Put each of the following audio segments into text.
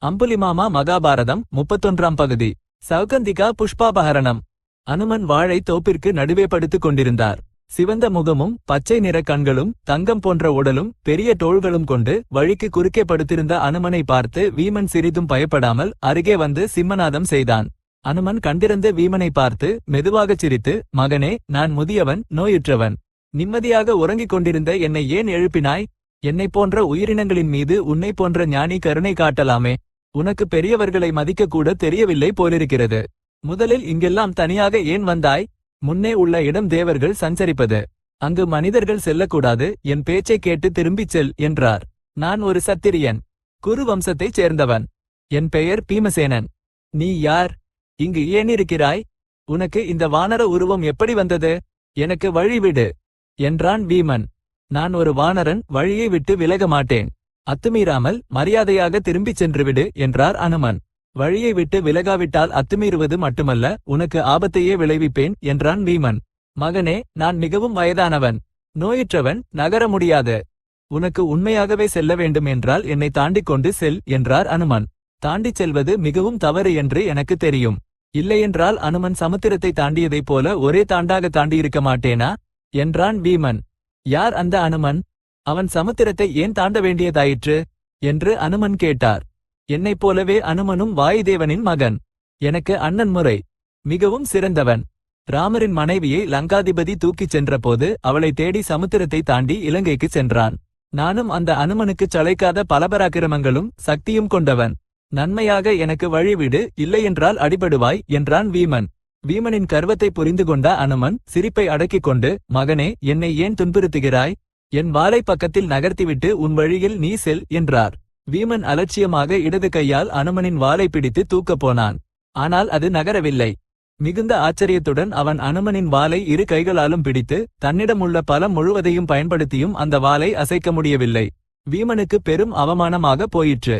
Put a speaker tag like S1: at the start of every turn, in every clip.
S1: அம்புலிமாமா மகாபாரதம் 31ஆம் பகுதி. சௌகந்திகா புஷ்பாபஹரணம். அனுமன் வாழை தோப்பிற்கு நடுவே படுத்துக் கொண்டிருந்தார். சிவந்த முகமும் பச்சை நிற கண்களும் தங்கம் போன்ற உடலும் பெரிய தோள்களும் கொண்டு வழிக்கு குறுக்கே படுத்திருந்த அனுமனை பார்த்து வீமன் சிறிதும் பயப்படாமல் அருகே வந்து சிம்மநாதம் செய்தான். அனுமன் கண்டிருந்த வீமனை பார்த்து மெதுவாகச் சிரித்து, மகனே, நான் முதியவன், நோயுற்றவன். நிம்மதியாக உறங்கிக் கொண்டிருந்த என்னை ஏன் எழுப்பினாய்? என்னைப் போன்ற உயிரினங்களின் மீது உன்னை போன்ற ஞானி கருணை காட்டலாமே. உனக்கு பெரியவர்களை மதிக்கக்கூட தெரியவில்லை போலிருக்கிறது. முதலில் இங்கெல்லாம் தனியாக ஏன் வந்தாய்? முன்னே உள்ள இடம் தேவர்கள் சஞ்சரிப்பது. அங்கு மனிதர்கள் செல்லக்கூடாது. என் பேச்சைக் கேட்டு திரும்பிச் செல் என்றார். நான் ஒரு சத்திரியன், குரு வம்சத்தைச் சேர்ந்தவன். என் பெயர் பீமசேனன். நீ யார்? இங்கு ஏன் இருக்கிறாய்? உனக்கு இந்த வானர உருவம் எப்படி வந்தது? எனக்கு வழிவிடு என்றான் வீமன். நான் ஒரு வானரன், வழியை விட்டு விலக மாட்டேன். அத்துமீறாமல் மரியாதையாக திரும்பிச் சென்றுவிடு என்றார் அனுமன். வழியை விட்டு விலகாவிட்டால் அத்துமீறுவது மட்டுமல்ல, உனக்கு ஆபத்தையே விளைவிப்பேன் என்றான் வீமன். மகனே, நான் மிகவும் வயதானவன், நோயுற்றவன், நகர முடியாது. உனக்கு உண்மையாகவே செல்ல வேண்டும் என்றால் என்னை தாண்டிக் கொண்டு செல் என்றார் அனுமன். தாண்டிச் செல்வது மிகவும் தவறு என்று எனக்கு தெரியும். இல்லையென்றால் அனுமன் சமுத்திரத்தை தாண்டியதைப் போல ஒரே தாண்டாக தாண்டியிருக்க மாட்டேனா என்றான் வீமன். யார் அந்த அனுமன்? அவன் சமுத்திரத்தை ஏன் தாண்ட வேண்டியதாயிற்று என்று அனுமன் கேட்டார். என்னைப் போலவே அனுமனும் வாயுதேவனின் மகன். எனக்கு அண்ணன் முறை. மிகவும் சிறந்தவன். ராமரின் மனைவியை லங்காதிபதி தூக்கிச் சென்றபோது அவளை தேடி சமுத்திரத்தை தாண்டி இலங்கைக்கு சென்றான். நானும் அந்த அனுமனுக்குச் சளைக்காத பலபராக்கிரமங்களும் சக்தியும் கொண்டவன். நன்மையாக எனக்கு வழிவிடு, இல்லையென்றால் அடிபடுவாய் என்றான் வீமன். வீமனின் கர்வத்தை புரிந்து கொண்ட அனுமன் சிரிப்பை அடக்கிக் கொண்டு, மகனே, என்னை ஏன் துன்புறுத்துகிறாய்? என் வாளை பக்கத்தில் நகர்த்திவிட்டு உன் வழியில் நீ செல் என்றார். வீமன் அலட்சியமாக இடது கையால் அனுமனின் வாளை பிடித்து தூக்கப் போனான். ஆனால் அது நகரவில்லை. மிகுந்த ஆச்சரியத்துடன் அவன் அனுமனின் வாளை இரு கைகளாலும் பிடித்து தன்னிடமுள்ள பலம் முழுவதையும் பயன்படுத்தியும் அந்த வாளை அசைக்க முடியவில்லை. வீமனுக்கு பெரும் அவமானமாக போயிற்று.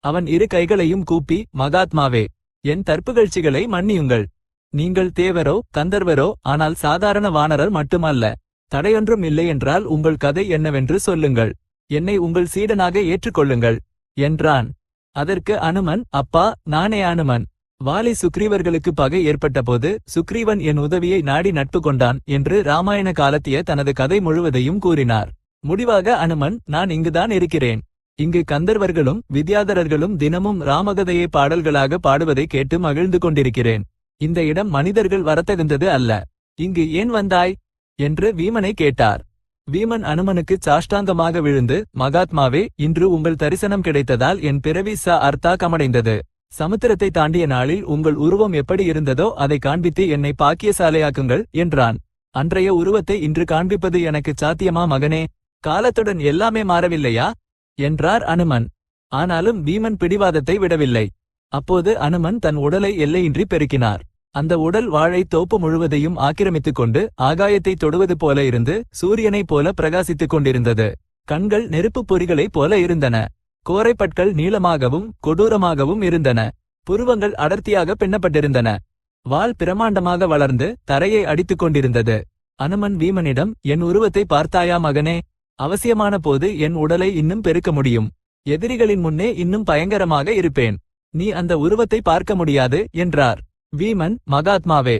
S1: அவன் இரு கைகளையும் கூப்பி, மகாத்மாவே, என் தற்புகழ்ச்சிகளை மன்னியுங்கள். நீங்கள் தேவரோ கந்தர்வரோ, ஆனால் சாதாரண வானரர் மட்டுமல்ல. தடையொன்றும் இல்லையென்றால் உங்கள் கதை என்னவென்று சொல்லுங்கள். என்னை உங்கள் சீடனாக ஏற்றுக்கொள்ளுங்கள் என்றான். அதற்கு அனுமன், அப்பா, நானே அனுமன். வாலி சுக்ரீவர்களுக்கு பகை ஏற்பட்டபோது சுக்ரீவன் என் உதவியை நாடி நட்பு கொண்டான் என்று ராமாயண காலத்திய தனது கதை முழுவதையும் கூறினார். முடிவாக அனுமன், நான் இங்குதான் இருக்கிறேன். இங்கு கந்தர்வர்களும் வித்யாதரர்களும் தினமும் ராமகதையை பாடல்களாக பாடுவதை கேட்டு மகிழ்ந்து கொண்டிருக்கிறேன். இந்த இடம் மனிதர்கள் வரத்தகுந்தது அல்ல. இங்கு ஏன் வந்தாய் என்று வீமனை கேட்டார். வீமன் அனுமனுக்கு சாஷ்டாங்கமாக விழுந்து, மகாத்மாவே, இன்று உங்கள் தரிசனம் கிடைத்ததால் என் பிறவி அர்த்தாகமடைந்தது. சமுத்திரத்தை தாண்டிய நாளில் உங்கள் உருவம் எப்படி இருந்ததோ அதை காண்பித்து என்னை பாக்கியசாலையாக்குங்கள் என்றான். அன்றைய உருவத்தை இன்று காண்பிப்பது எனக்கு சாத்தியமா மகனே? காலத்துடன் எல்லாமே மாறவில்லையா என்றார் அனுமன். ஆனாலும் வீமன் பிடிவாதத்தை விடவில்லை. அப்போது அனுமன் தன் உடலை எல்லையின்றி பெருக்கினார். அந்த உடல் வாழை தோப்பு முழுவதையும் ஆக்கிரமித்துக் கொண்டு ஆகாயத்தை தொடுவது போல இருந்து சூரியனைப் போல பிரகாசித்துக் கொண்டிருந்தது. கண்கள் நெருப்புப் பொறிகளைப் போல இருந்தன. கோரைப்பற்கள் நீளமாகவும் கொடூரமாகவும் இருந்தன. புருவங்கள் அடர்த்தியாக பின்னப்பட்டிருந்தன. வால் பிரமாண்டமாக வளர்ந்து தரையை அடித்துக் கொண்டிருந்தது. அனுமன் வீமனிடம், என் உருவத்தை பார்த்தாயா மகனே? அவசியமான போது என் உடலை இன்னும் பெருக்க முடியும். எதிரிகளின் முன்னே இன்னும் பயங்கரமாக இருப்பேன். நீ அந்த உருவத்தை பார்க்க முடியாது என்றார். வீமன், மகாத்மாவே,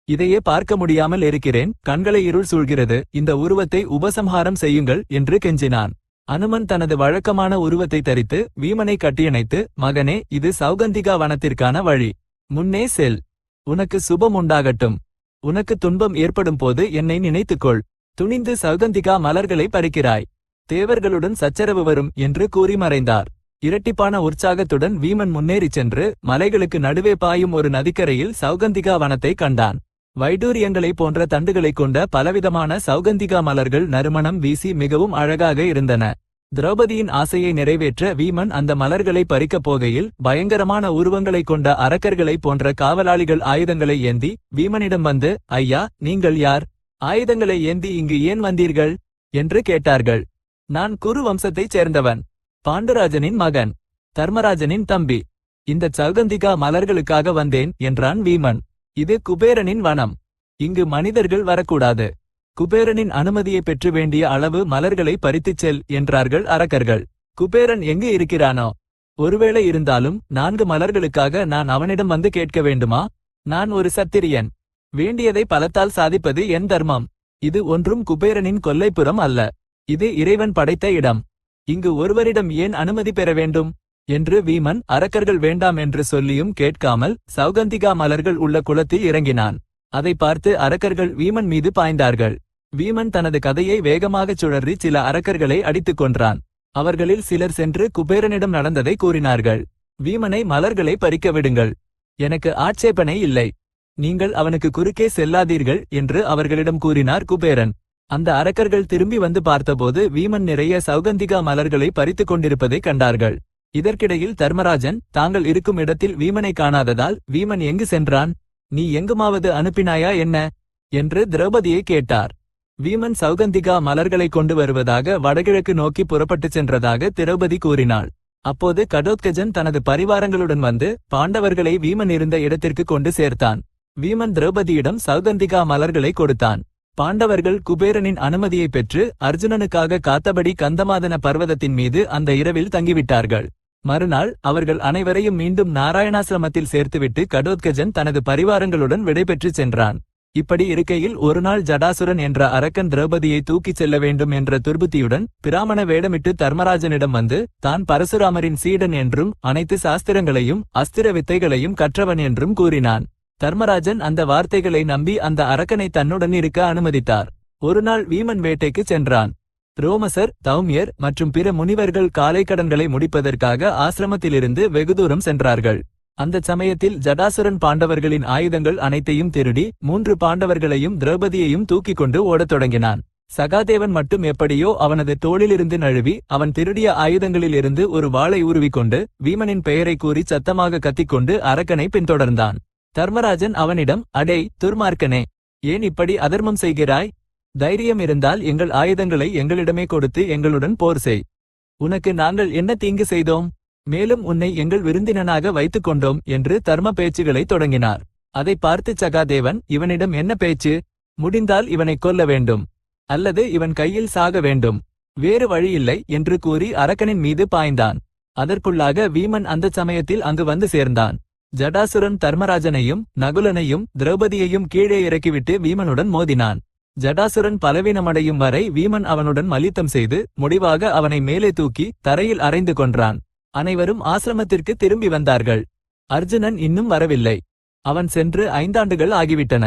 S1: இதையே பார்க்க முடியாமல் இருக்கிறேன். கண்களை இருள் சூழ்கிறது. இந்த உருவத்தை உபசம்ஹாரம் செய்யுங்கள் என்று கெஞ்சினான். அனுமன் தனது வழக்கமான உருவத்தை தரித்து வீமனை கட்டியணைத்து, மகனே, இது சௌகந்திகா வனத்திற்கான வழி. முன்னே செல். உனக்கு சுபம் உண்டாகட்டும். உனக்கு துன்பம் ஏற்படும் போது என்னை நினைத்துக்கொள். துணிந்து சௌகந்திகா மலர்களை பறிக்கிறாய். தேவர்களுடன் சச்சரவு வரும் என்று கூறி மறைந்தார். இரட்டிப்பான உற்சாகத்துடன் வீமன் முன்னேறிச் சென்று மலைகளுக்கு நடுவே பாயும் ஒரு நதிக்கரையில் சௌகந்திகா வனத்தை கண்டான். வைடூரியங்களை போன்ற தண்டுகளைக் கொண்ட பலவிதமான சௌகந்திகா மலர்கள் நறுமணம் வீசி மிகவும் அழகாக இருந்தன. திரௌபதியின் ஆசையை நிறைவேற்ற வீமன் அந்த மலர்களை பறிக்கப் போகையில் பயங்கரமான உருவங்களைக் கொண்ட அரக்கர்களைப் போன்ற காவலாளிகள் ஆயுதங்களை ஏந்தி வீமனிடம் வந்து, ஐயா, நீங்கள் யார்? ஆயுதங்களை ஏந்தி இங்கு ஏன் வந்தீர்கள் என்று கேட்டார்கள். நான் குரு வம்சத்தைச் சேர்ந்தவன், பாண்டுராஜனின் மகன், தர்மராஜனின் தம்பி. இந்த சௌகந்திகா மலர்களுக்காக வந்தேன் என்றான் வீமன். இது குபேரனின் வனம். இங்கு மனிதர்கள் வரக்கூடாது. குபேரனின் அனுமதியை பெற்று வேண்டிய அளவு மலர்களை பறித்துச் செல் என்றார்கள் அரக்கர்கள். குபேரன் எங்கு இருக்கிறானோ ஒருவேளை இருந்தாலும் 4 மலர்களுக்காக நான் அவனிடம் வந்து கேட்க வேண்டுமா? நான் ஒரு சத்திரியன். வேண்டியதை பலத்தால் சாதிப்பது என் தர்மம். இது ஒன்றும் குபேரனின் கொல்லைப்புறம் அல்ல. இது இறைவன் படைத்த இடம். இங்கு ஒருவரிடம் ஏன் அனுமதி பெற வேண்டும் என்று வீமன் அரக்கர்கள் வேண்டாம் என்று சொல்லியும் கேட்காமல் சௌகந்திகா மலர்கள் உள்ள குளத்தில் இறங்கினான். அதை பார்த்து அரக்கர்கள் வீமன் மீது பாய்ந்தார்கள். வீமன் தனது கதையை வேகமாகச் சுழறி சில அரக்கர்களை அடித்துக் கொன்றான். அவர்களில் சிலர் சென்று குபேரனிடம் நடந்ததை கூறினார்கள். வீமனை மலர்களை பறிக்க விடுங்கள். எனக்கு ஆட்சேபனை இல்லை. நீங்கள் அவனுக்கு குறுக்கே செல்லாதீர்கள் என்று அவர்களிடம் கூறினார் குபேரன். அந்த அரக்கர்கள் திரும்பி வந்து பார்த்தபோது வீமன் நிறைய சௌகந்திகா மலர்களை பறித்துக் கொண்டிருப்பதை கண்டார்கள். இதற்கிடையில் தர்மராஜன் தாங்கள் இருக்கும் இடத்தில் வீமனை காணாததால் வீமன் எங்கு சென்றான்? நீ எங்குமாவது அனுப்பினாயா என்ன என்று திரௌபதியை கேட்டார். வீமன் சௌகந்திகா மலர்களை கொண்டு வருவதாக வடகிழக்கு நோக்கி புறப்பட்டுச் சென்றதாக திரௌபதி கூறினாள். அப்போது கடோத்கஜன் தனது பரிவாரங்களுடன் வந்து பாண்டவர்களை வீமன் இருந்த இடத்திற்கு கொண்டு சேர்த்தான். வீமன் திரௌபதியிடம் சௌகந்திகா மலர்களை கொடுத்தான். பாண்டவர்கள் குபேரனின் அனுமதியை பெற்று அர்ஜுனனுக்காக காத்தபடி கந்தமாதன பர்வதத்தின் மீது அந்த இரவில் தங்கிவிட்டார்கள். மறுநாள் அவர்கள் அனைவரையும் மீண்டும் நாராயணாசிரமத்தில் சேர்த்துவிட்டு கடோத்கஜன் தனது பரிவாரங்களுடன் விடைபெற்றுச் சென்றான். இப்படி இருக்கையில் ஒருநாள் ஜடாசுரன் என்ற அரக்கன் திரௌபதியை தூக்கிச் செல்ல வேண்டும் என்ற துர்புத்தியுடன் பிராமண வேடமிட்டு தர்மராஜனிடம் வந்து தான் பரசுராமரின் சீடன் என்றும் அனைத்து சாஸ்திரங்களையும் அஸ்திர வித்தைகளையும் கற்றவன் என்றும் கூறினான். தர்மராஜன் அந்த வார்த்தைகளை நம்பி அந்த அரக்கனை தன்னுடன் இருக்க அனுமதித்தார். ஒருநாள் வீமன் வேட்டைக்கு சென்றான். ரோமசர், தௌமியர் மற்றும் பிற முனிவர்கள் காலை கடன்களை முடிப்பதற்காக ஆசிரமத்திலிருந்து வெகு தூரம் சென்றார்கள். அந்த சமயத்தில் ஜடாசுரன் பாண்டவர்களின் ஆயுதங்கள் அனைத்தையும் திருடி 3 பாண்டவர்களையும் திரௌபதியையும் தூக்கிக் கொண்டு ஓடத் தொடங்கினான். சகாதேவன் மட்டும் எப்படியோ அவனது தோளிலிருந்து நழுவி அவன் திருடிய ஆயுதங்களிலிருந்து ஒரு வாளை உருவிக்கொண்டு வீமனின் பெயரை கூறி சத்தமாக கத்திக்கொண்டு அரக்கனை பின்தொடர்ந்தான். தர்மராஜன் அவனிடம், அடே துர்மார்க்கனே, ஏன் இப்படி அதர்மம் செய்கிறாய்? தைரியம் இருந்தால் எங்கள் ஆயுதங்களை எங்களிடமே கொடுத்து எங்களுடன் போர் செய். உனக்கு நாங்கள் என்ன தீங்கு செய்தோம்? மேலும் உன்னை எங்கள் விருந்தினனாக வைத்துக் கொண்டோம் என்று தர்ம பேச்சுகளை தொடங்கினார். அதை பார்த்து சகாதேவன், இவனிடம் என்ன பேச்சு? முடிந்தால் இவனை கொல்ல வேண்டும், அல்லது இவன் கையில் சாக வேண்டும், வேறு வழியில்லை என்று கூறி அரக்கனின் மீது பாய்ந்தான். அதற்குள்ளாக வீமன் அந்த சமயத்தில் அங்கு வந்து சேர்ந்தான். ஜடாசுரன் தர்மராஜனையும் நகுலனையும் திரௌபதியையும் கீழே இறக்கிவிட்டு வீமனுடன் மோதினான். ஜடாசுரன் பலவீனமடையும் வரை வீமன் அவனுடன் மல்யுத்தம் செய்து முடிவாக அவனை மேலே தூக்கி தரையில் அறைந்து கொன்றான். அனைவரும் ஆசிரமத்திற்கு திரும்பி வந்தார்கள். அர்ஜுனன் இன்னும் வரவில்லை. அவன் சென்று 5 ஆண்டுகள் ஆகிவிட்டன.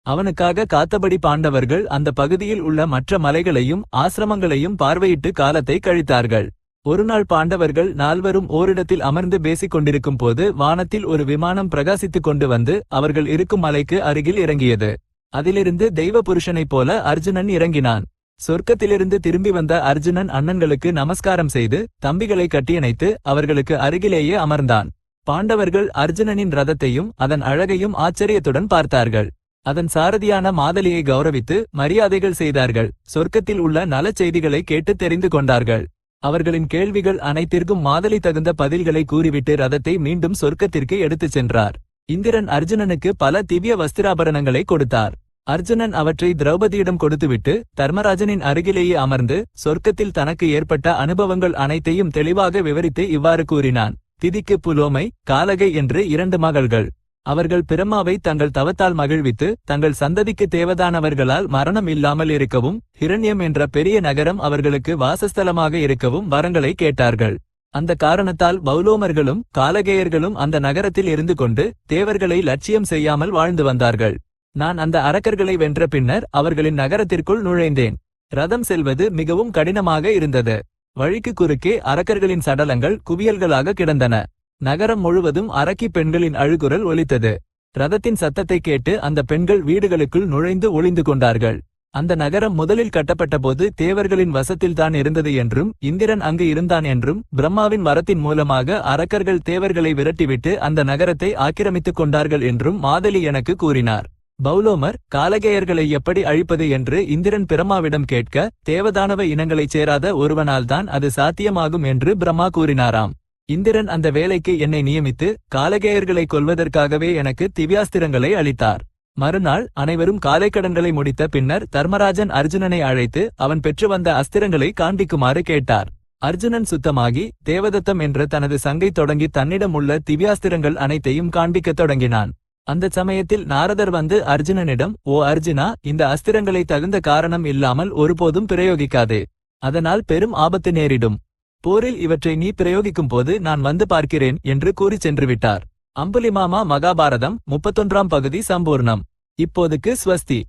S1: அவனுக்காக காத்தபடி பாண்டவர்கள் அந்த பகுதியில் உள்ள மற்ற மலைகளையும் ஆசிரமங்களையும் பார்வையிட்டு காலத்தை கழித்தார்கள். ஒருநாள் பாண்டவர்கள் 4வரும் ஓரிடத்தில் அமர்ந்து பேசிக் கொண்டிருக்கும் போது வானத்தில் ஒரு விமானம் பிரகாசித்துக் கொண்டு வந்து அவர்கள் இருக்கும் மலைக்கு அருகில் இறங்கியது. அதிலிருந்து தெய்வ புருஷனைப் போல அர்ஜுனன் இறங்கினான். சொர்க்கத்திலிருந்து திரும்பி வந்த அர்ஜுனன் அண்ணன்களுக்கு நமஸ்காரம் செய்து தம்பிகளை கட்டியணைத்து அவர்களுக்கு அருகிலேயே அமர்ந்தான். பாண்டவர்கள் அர்ஜுனனின் ரதத்தையும் அதன் அழகையும் ஆச்சரியத்துடன் பார்த்தார்கள். அதன் சாரதியான மாதலியை கௌரவித்து மரியாதைகள் செய்தார்கள். சொர்க்கத்தில் உள்ள நல செய்திகளை கேட்டு தெரிந்து கொண்டார்கள். அவர்களின் கேள்விகள் அனைத்திற்கும் மாதலி தகுந்த பதில்களை கூறிவிட்டு ரதத்தை மீண்டும் சொர்க்கத்திற்கு எடுத்துச் சென்றார். இந்திரன் அர்ஜுனனுக்கு பல திவ்ய வஸ்திராபரணங்களை கொடுத்தார். அர்ஜுனன் அவற்றை திரௌபதியிடம் கொடுத்துவிட்டு தர்மராஜனின் அருகிலேயே அமர்ந்து சொர்க்கத்தில் தனக்கு ஏற்பட்ட அனுபவங்கள் அனைத்தையும் தெளிவாக விவரித்து இவ்வாறு கூறினான். திதிக்கு புலோமை, காலகை என்று 2 மகள்கள். அவர்கள் பிரம்மாவை தங்கள் தவத்தால் மகிழ்வித்து தங்கள் சந்ததிக்கு தேவதானவர்களால் மரணம் இல்லாமல் இருக்கவும் ஹிரண்யம் என்ற பெரிய நகரம் அவர்களுக்கு வாசஸ்தலமாக இருக்கவும் வரங்களை கேட்டார்கள். அந்த காரணத்தால் பௌலோமர்களும் காலகேயர்களும் அந்த நகரத்தில் இருந்து கொண்டு தேவர்களை லட்சியம் செய்யாமல் வாழ்ந்து வந்தார்கள். நான் அந்த அரக்கர்களை வென்ற பின்னர் அவர்களின் நகரத்திற்குள் நுழைந்தேன். ரதம் செல்வது மிகவும் கடினமாக இருந்தது. வழிக்கு குறுக்கே அரக்கர்களின் சடலங்கள் குவியல்களாக கிடந்தன. நகரம் முழுவதும் அரக்கி பெண்களின் அழுகுரல் ஒலித்தது. ரதத்தின் சத்தத்தை கேட்டு அந்த பெண்கள் வீடுகளுக்குள் நுழைந்து ஒளிந்து கொண்டார்கள். அந்த நகரம் முதலில் கட்டப்பட்டபோது தேவர்களின் வசத்தில்தான் இருந்தது என்றும் இந்திரன் அங்கு இருந்தான் என்றும் பிரம்மாவின் வரத்தின் மூலமாக அரக்கர்கள் தேவர்களை விரட்டிவிட்டு அந்த நகரத்தை ஆக்கிரமித்துக் கொண்டார்கள் என்றும் மாதலி எனக்கு கூறினார். பௌலோமர் காலகேயர்களை எப்படி அழிப்பது என்று இந்திரன் பிரம்மாவிடம் கேட்க தேவதானவ இனங்களைச் சேராத ஒருவனால்தான் அது சாத்தியமாகும் என்று பிரம்மா கூறினாராம். இந்திரன் அந்த வேலைக்கு என்னை நியமித்து காலகேயர்களை கொல்வதற்காகவே எனக்கு திவ்யாஸ்திரங்களை அளித்தார். மறுநாள் அனைவரும் காலைக்கடன்களை முடித்த பின்னர் தர்மராஜன் அர்ஜுனனை அழைத்து அவன் பெற்று வந்த அஸ்திரங்களை காண்பிக்குமாறு கேட்டார். அர்ஜுனன் சுத்தமாகி தேவதத்தம் என்ற தனது சங்கை தொடங்கி தன்னிடம் உள்ள திவ்யாஸ்திரங்கள் அனைத்தையும் காண்பிக்கத் தொடங்கினான். அந்த சமயத்தில் நாரதர் வந்து அர்ஜுனனிடம், ஓ அர்ஜுனா, இந்த அஸ்திரங்களை தகுந்த காரணம் இல்லாமல் ஒருபோதும் பிரயோகிக்காதே. அதனால் பெரும் ஆபத்து நேரிடும். போரில் இவற்றை நீ பிரயோகிக்கும் போது நான் வந்து பார்க்கிறேன் என்று கூறிச் சென்றுவிட்டார். அம்புலிமாமா மகாபாரதம் 31ஆம் பகுதி சம்பூர்ணம். இப்போதுக்கு ஸ்வஸ்தி.